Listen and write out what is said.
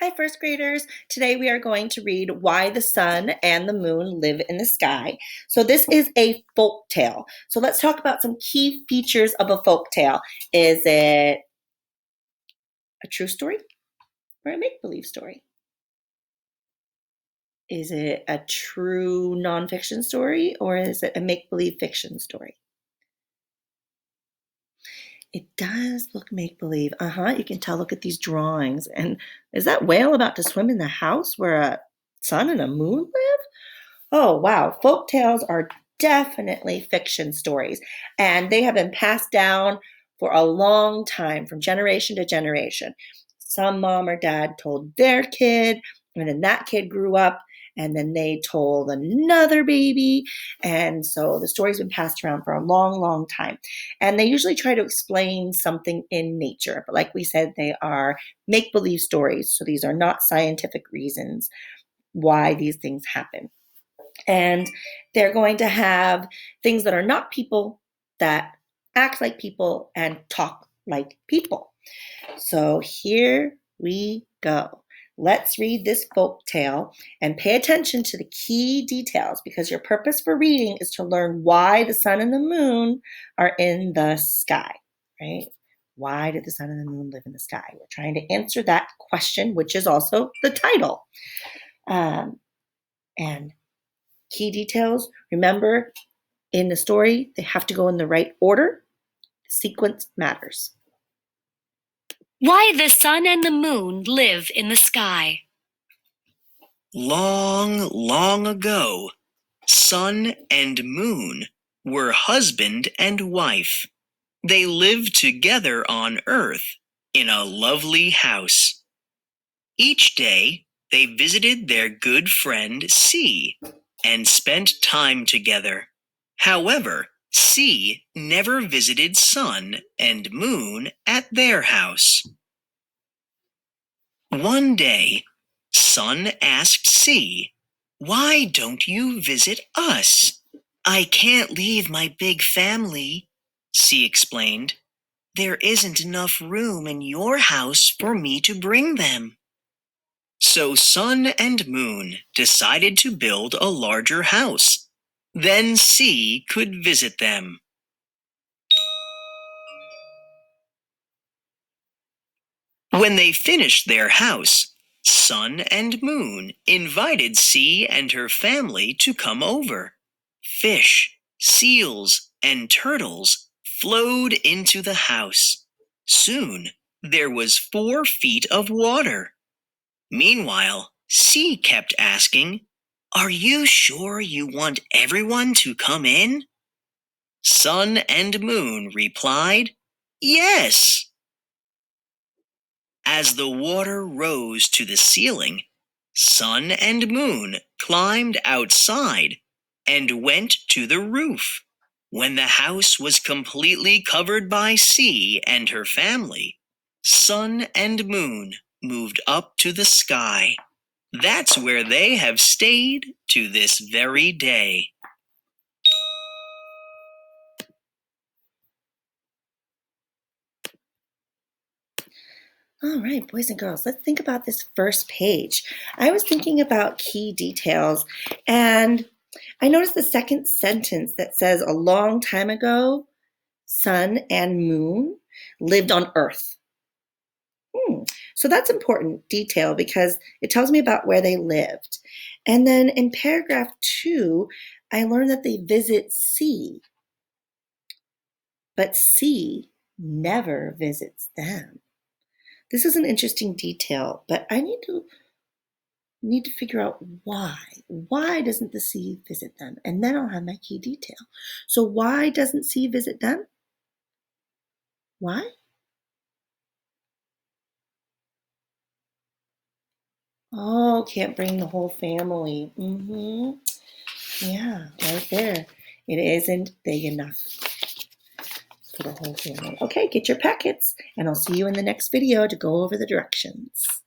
Hi, first graders. Today we are going to read Why the Sun and the Moon Live in the Sky. So this is a folk tale. So let's talk about some key features of a folk tale. Is it a true story or a make-believe story? Is it a true nonfiction story or is it a make-believe fiction story? It does look make-believe. You can tell, look at these drawings. And is that whale about to swim in the house where a sun and a moon live? Oh, wow. Folk tales are definitely fiction stories, and they have been passed down for a long time from generation to generation. Some mom or dad told their kid, and then that kid grew up, and then they told another baby. And so the story's been passed around for a long, long time. And they usually try to explain something in nature. But like we said, they are make believe stories. So these are not scientific reasons why these things happen. And they're going to have things that are not people that act like people and talk like people. So here we go. Let's read this folk tale and pay attention to the key details because your purpose for reading is to learn why the sun and the moon are in the sky, right? Why did the sun and the moon live in the sky? We're trying to answer that question, which is also the title. And key details, remember, in the story, they have to go in the right order. Sequence matters. Why the sun and the moon live in the sky. Long, long ago, sun and moon were husband and wife. They lived together on Earth in a lovely house. Each day, they visited their good friend Sea and spent time together. However, Sea never visited Sun and Moon at their house. One day, Sun asked Sea, "Why don't you visit us?" "I can't leave my big family," Sea explained. "There isn't enough room in your house for me to bring them." So Sun and Moon decided to build a larger house. Then Sea could visit them. When they finished their house, Sun and Moon invited Sea and her family to come over. Fish, seals, and turtles flowed into the house. Soon, there was 4 feet of water. Meanwhile, Sea kept asking, "Are you sure you want everyone to come in?" Sun and Moon replied, "Yes." As the water rose to the ceiling, Sun and Moon climbed outside and went to the roof. When the house was completely covered by Sea and her family, Sun and Moon moved up to the sky. That's where they have stayed to this very day. All right, boys and girls, let's think about this first page. I was thinking about key details, and I noticed the second sentence that says, "A long time ago, sun and moon lived on Earth." So that's important detail because it tells me about where they lived. And then in paragraph 2, I learned that they visit Sea, but Sea never visits them. This is an interesting detail, but I need to figure out why. Why doesn't the sea visit them? And then I'll have my key detail. So why doesn't Sea visit them? Why? Oh, can't bring the whole family. Yeah, right there. It isn't big enough for the whole family. Okay, get your packets, and I'll see you in the next video to go over the directions.